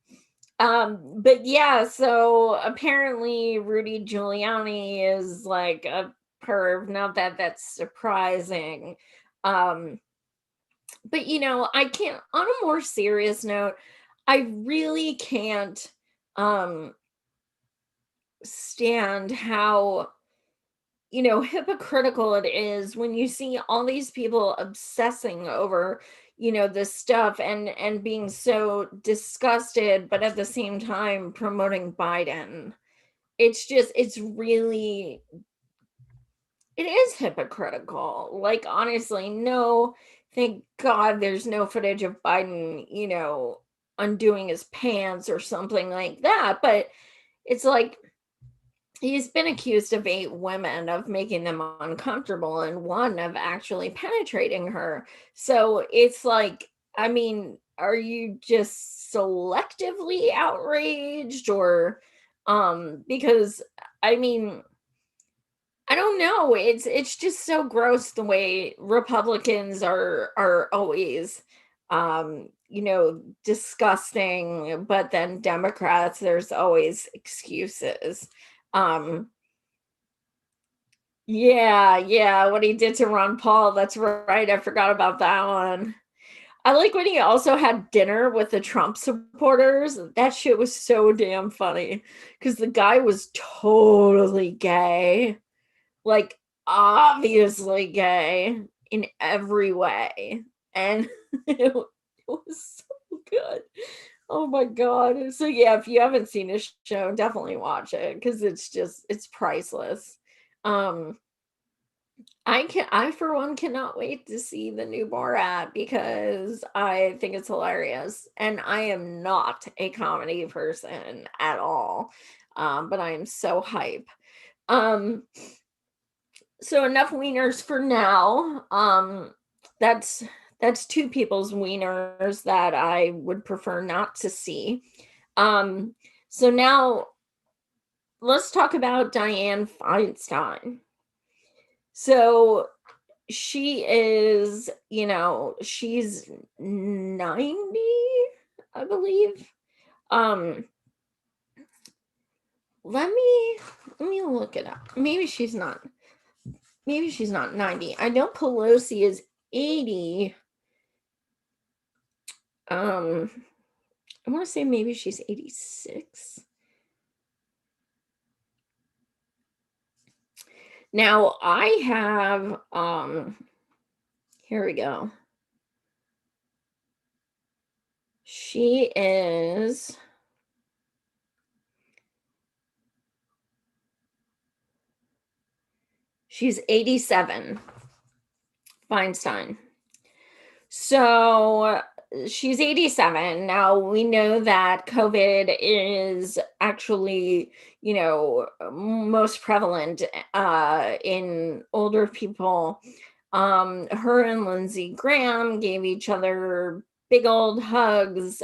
But yeah, so apparently Rudy Giuliani is like a perv. Not that that's surprising. Um, but I can't, on a more serious note, I really can't um stand how hypocritical it is when you see all these people obsessing over this stuff, and being so disgusted, but at the same time promoting Biden. It's really, it is hypocritical. Like, honestly, no, thank God there's no footage of Biden undoing his pants or something like that. But it's like, he's been accused of 8 women of making them uncomfortable, and one of actually penetrating her. So it's like, I mean, are you just selectively outraged, or because I mean, I don't know. It's just so gross the way Republicans are always disgusting, but then Democrats, there's always excuses. Um yeah, yeah, what he did to Ron Paul, that's right. I forgot about that one. I like when he also had dinner with the Trump supporters. That shit was so damn funny because the guy was totally gay. Like, obviously gay in every way. And it was so good. Oh my god. So yeah, if you haven't seen this show, definitely watch it because it's priceless. Um I for one cannot wait to see the new Borat because I think it's hilarious. And I am not a comedy person at all. But I am so hype. Um so enough wieners for now. That's that's two people's wieners that I would prefer not to see. Um, so now let's talk about Diane Feinstein. So she is, she's 90, I believe. Um, let me look it up. Maybe she's not 90. I know Pelosi is 80. Um, I want to say maybe she's 86. Now I have Here we go. She is she's 87, Feinstein. So she's 87. Now we know that COVID is actually, most prevalent in older people. Her and Lindsey Graham gave each other big old hugs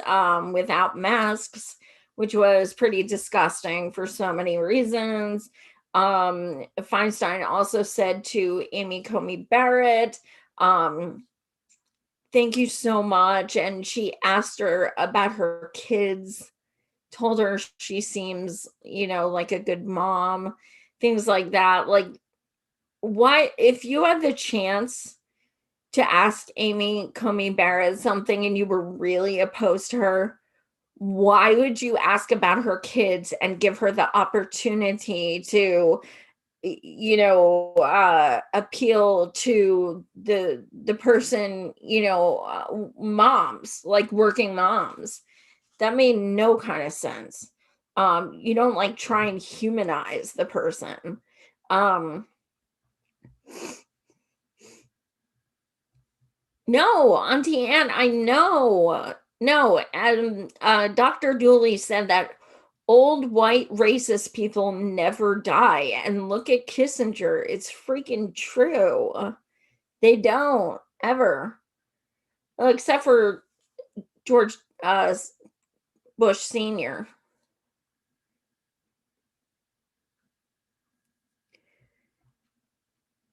without masks, which was pretty disgusting for so many reasons. Feinstein also said to Amy Comey Barrett, thank you so much. And she asked her about her kids, told her she seems, like a good mom, things like that. Like, why, if you had the chance to ask Amy Comey Barrett something and you were really opposed to her, why would you ask about her kids and give her the opportunity to appeal to the person, moms, like working moms? That made no kind of sense. You don't like try and humanize the person. um no, Auntie Anne, I know. No, and Dr. Dooley said that old white racist people never die, and look at Kissinger, it's freaking true. They don't ever. Well, except for George Bush Sr.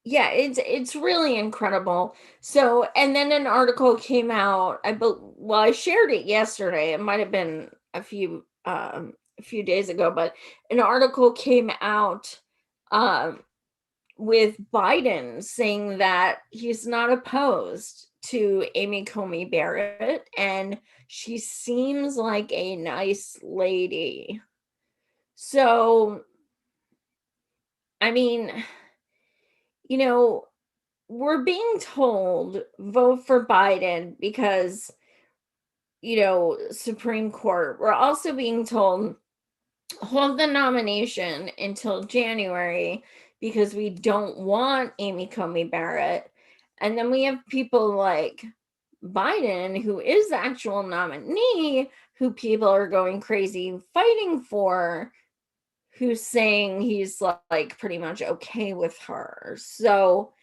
Yeah, it's really incredible. So, and then an article came out. Well, I shared it yesterday. It might have been a few days ago, but an article came out um with Biden saying that he's not opposed to Amy Comey Barrett, and she seems like a nice lady. So, I mean, you know, we're being told vote for Biden because, Supreme Court. We're also being told hold the nomination until January because we don't want Amy Comey Barrett. And then we have people like Biden, who is the actual nominee, who people are going crazy fighting for, who's saying he's like pretty much okay with her. So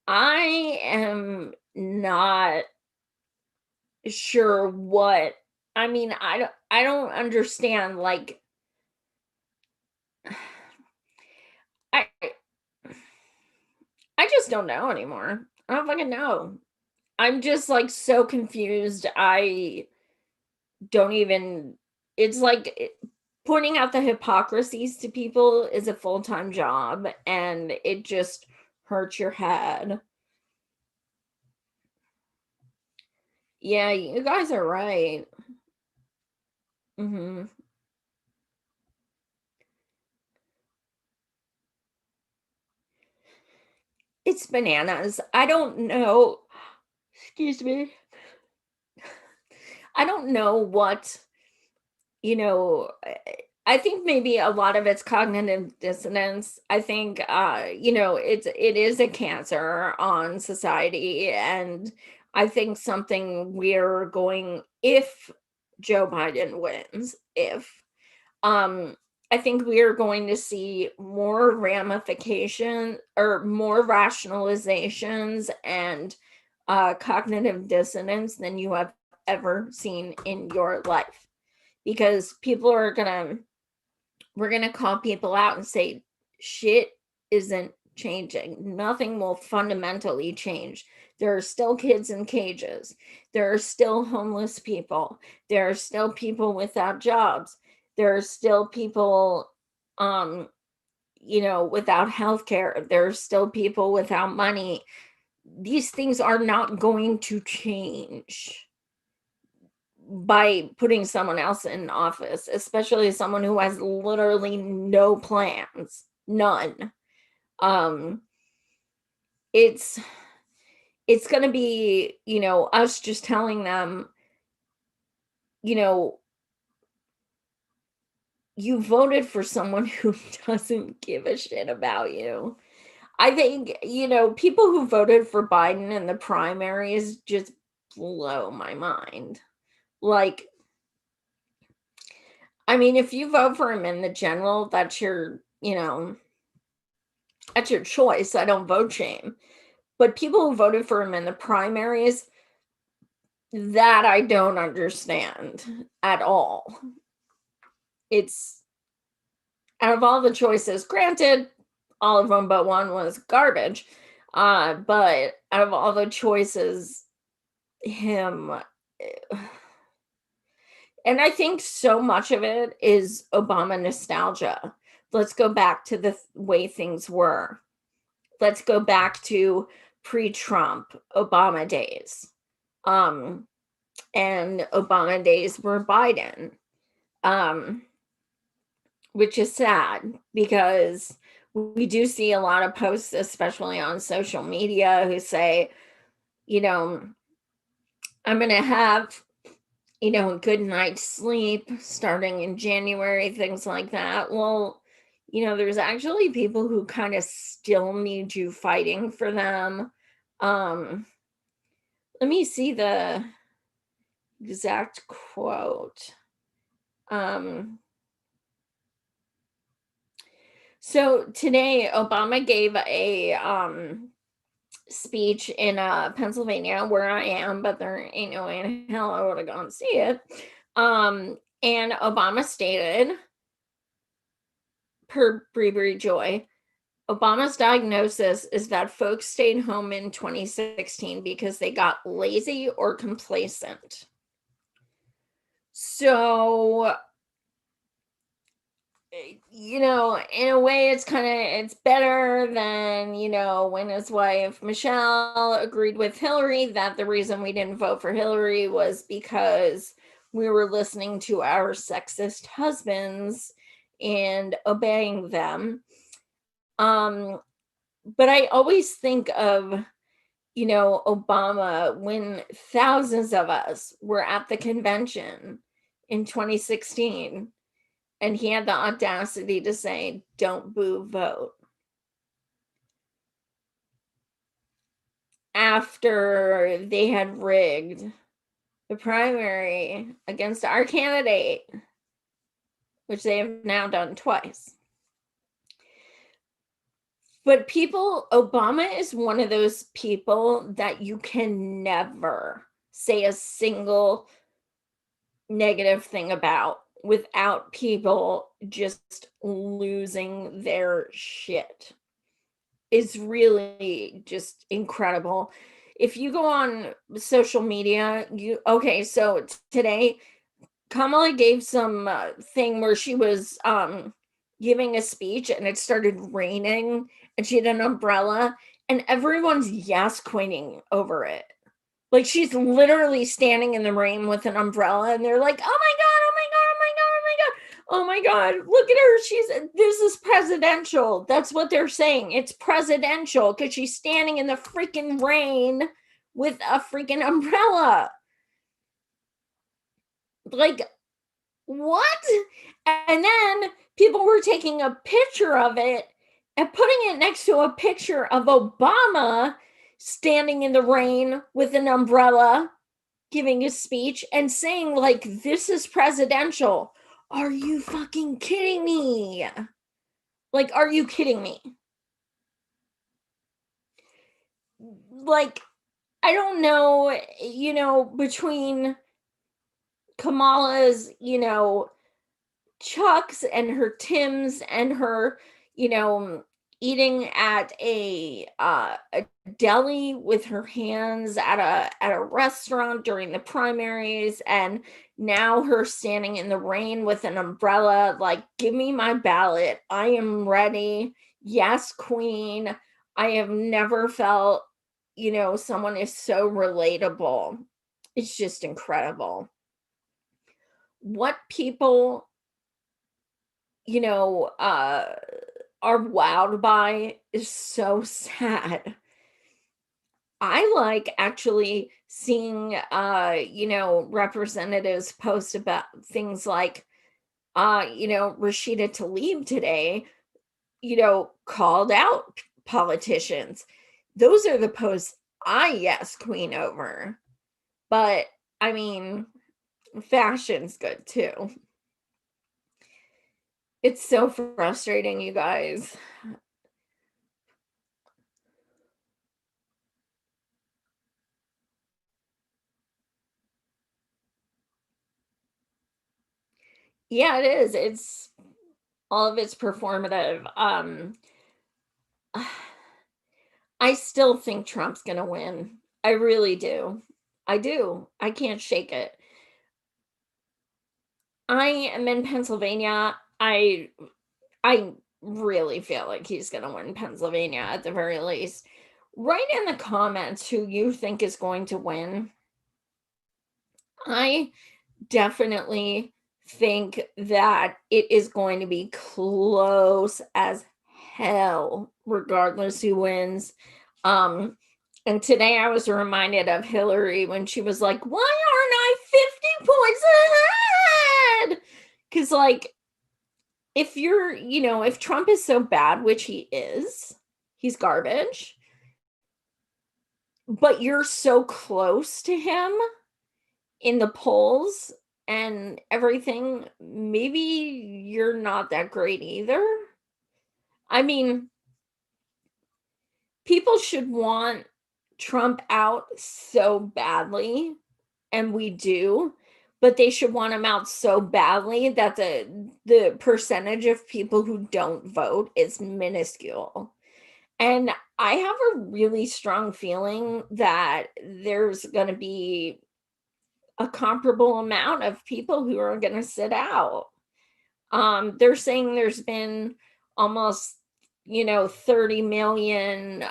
I am not sure what, I mean, I don't understand, like, I I just don't know anymore. I don't fucking know. I'm just like so confused. I don't even, it's like pointing out the hypocrisies to people is a full-time job, and it just hurts your head. Yeah, you guys are right. Mhm. It's bananas. I don't know. Excuse me. I don't know what, I think maybe a lot of it's cognitive dissonance. I think it is a cancer on society, and I think something we're going, if Joe Biden wins, if um I think we are going to see more ramification or more rationalizations and cognitive dissonance than you have ever seen in your life, because people are gonna we're gonna call people out and say shit isn't changing. Nothing will fundamentally change. There are still kids in cages. There are still homeless people. There are still people without jobs. There are still people without health care. There are still people without money. These things are not going to change by putting someone else in office, especially someone who has literally no plans, none. Um, it's it's going to be, us just telling them, you know, you voted for someone who doesn't give a shit about you. I think, people who voted for Biden in the primaries just blow my mind. Like, I mean, if you vote for him in the general, that's your choice. I don't vote shame. But people who voted for him in the primaries, that I don't understand at all. It's out of all the choices, granted, all of them but one was garbage. But out of all the choices, him, and I think so much of it is Obama nostalgia. Let's go back to the way things were. Let's go back to pre-Trump Obama days. Um, and Obama days were Biden. Um, which is sad because we do see a lot of posts, especially on social media, who say, you know, I'm going to have, a good night's sleep starting in January, things like that. Well, there's actually people who kind of still need you fighting for them. Um, Let me see the exact quote. Um, so today, Obama gave a speech in Pennsylvania, where I am, but there ain't no way in hell I would have gone to see it. And Obama stated, per Breebury Joy, Obama's diagnosis is that folks stayed home in 2016 because they got lazy or complacent. So, in a way, it's better than, when his wife Michelle agreed with Hillary that the reason we didn't vote for Hillary was because we were listening to our sexist husbands and obeying them. But I always think of, Obama when thousands of us were at the convention in 2016 and he had the audacity to say, "Don't boo, vote." After they had rigged the primary against our candidate, which they have now done twice. But Obama is one of those people that you can never say a single negative thing about without people just losing their shit. Is really just incredible. If you go on social media, so today Kamala gave some thing where she was giving a speech and it started raining and she had an umbrella and everyone's yes queening over it. Like she's literally standing in the rain with an umbrella and they're like, "Oh my god, oh my god, oh my god, oh my god. Oh my god, look at her. This is presidential." That's what they're saying. It's presidential cuz she's standing in the freaking rain with a freaking umbrella. Like what? And then people were taking a picture of it and putting it next to a picture of Obama standing in the rain with an umbrella giving a speech and saying, like, this is presidential. Are you fucking kidding me? Like, are you kidding me? Like, I don't know, between Kamala's, Chucks and her Tims and her, you know, eating at a deli with her hands at a restaurant during the primaries, and now her standing in the rain with an umbrella, like, give me my ballot. I am ready. Yes, queen. I have never felt, someone is so relatable. It's just incredible. What people you know, are wowed by is so sad. I like actually seeing representatives post about things like Rashida Tlaib today, called out politicians. Those are the posts I yes queen over. But I mean, fashion's good too. It's so frustrating, you guys. Yeah, it is. It's all of it's performative. I still think Trump's going to win. I really do. I do. I can't shake it. I am in Pennsylvania. I really feel like he's going to win Pennsylvania at the very least. Write in the comments who you think is going to win. I definitely think that it is going to be close as hell, regardless who wins. And today I was reminded of Hillary when she was like, why aren't I 50 points ahead? Because, like, if Trump is so bad, which he is, he's garbage, but you're so close to him in the polls and everything, maybe you're not that great either. I mean, people should want Trump out so badly, and we do, but they should want him out so badly that the percentage of people who don't vote is minuscule. And I have a really strong feeling that there's going to be a comparable amount of people who are going to sit out. They're saying there's been almost 30 million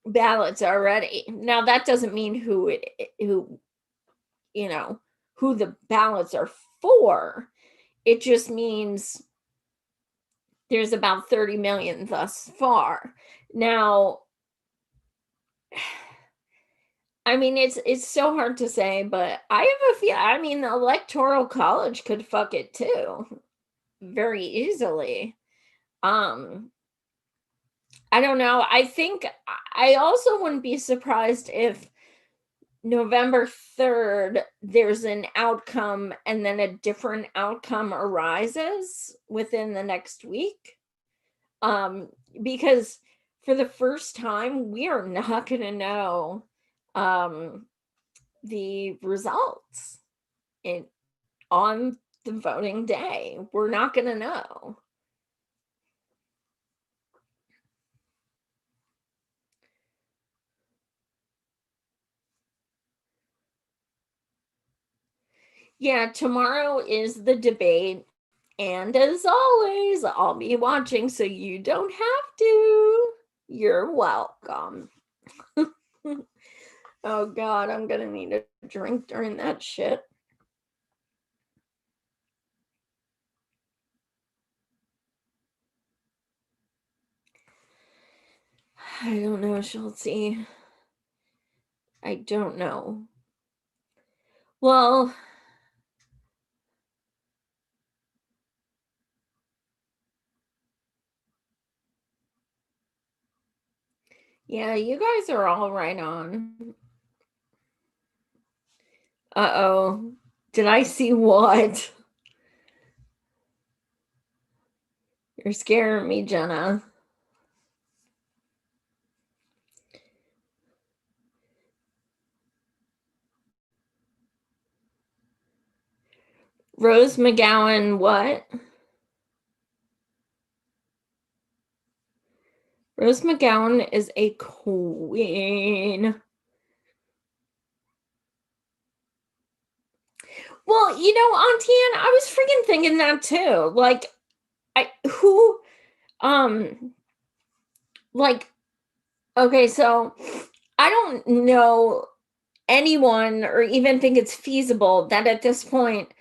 ballots already. Now that doesn't mean you know who the ballots are for. It just means there's about 30 million thus far. Now, I mean, it's so hard to say, but I have a feel. I mean, the Electoral College could fuck it too, very easily. Um, I don't know. I think I also wouldn't be surprised if November 3rd there's an outcome and then a different outcome arises within the next week. Um, because for the first time, we are not going to know um the results in on the voting day. We're not going to know. Yeah, tomorrow is the debate. And as always, I'll be watching so you don't have to. You're welcome. Oh, God, I'm going to need a drink during that shit. I don't know, Schultzy. I don't know. Well, yeah, you guys are all right on. Uh-oh. Did I see what? You're scaring me, Jenna. Rose McGowan, what? Rose McGowan is a queen. Well, Auntie Ann, I was freaking thinking that too. Like, who, um, like, okay, so I don't know anyone or even think it's feasible that at this point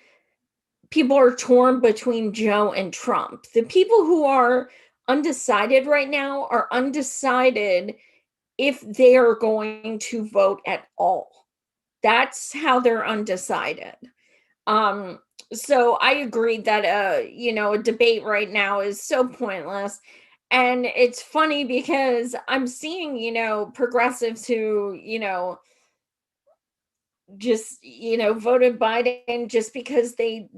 people are torn between Joe and Trump. The people who are undecided right now are undecided if they are going to vote at all. That's how they're undecided. Um, so I agree that a debate right now is so pointless. And it's funny because I'm seeing, progressives who, just, voted Biden just because they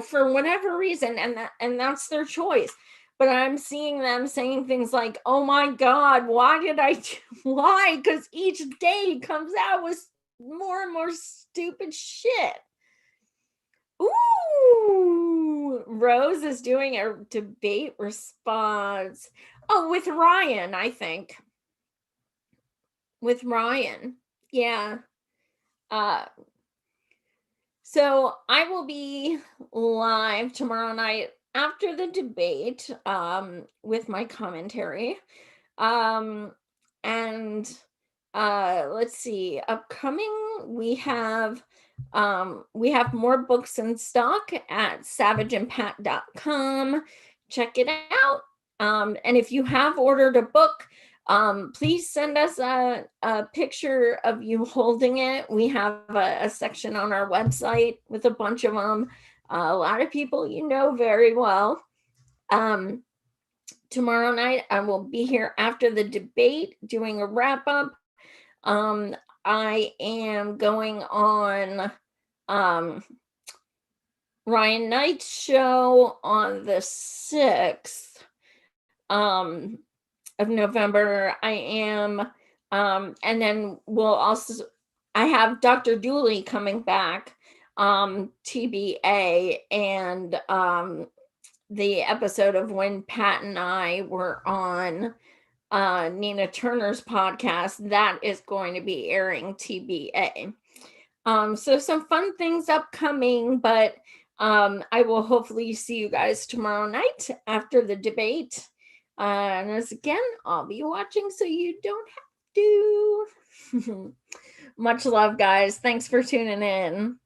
for whatever reason, and that's their choice. But I'm seeing them saying things like, "Oh my God, why did I? Why?" Because each day comes out with more and more stupid shit. Ooh, Rose is doing a debate response. Oh, with Ryan, I think. With Ryan, yeah. Uh, So I will be live tomorrow night after the debate with my commentary. Um and let's see, upcoming we have more books in stock at savageandpat.com. Check it out. And if you have ordered a book, please send us a picture of you holding it. We have a section on our website with a bunch of them. A lot of people very well. Um, Tomorrow night, I will be here after the debate doing a wrap up. Um, I am going on um, Ryan Knight's show on the 6th. Of November. I am, and then I have Dr. Dooley coming back, TBA, and the episode of when Pat and I were on Nina Turner's podcast, that is going to be airing TBA. So some fun things upcoming, but I will hopefully see you guys tomorrow night after the debate. And as again, I'll be watching so you don't have to. Much love, guys. Thanks for tuning in.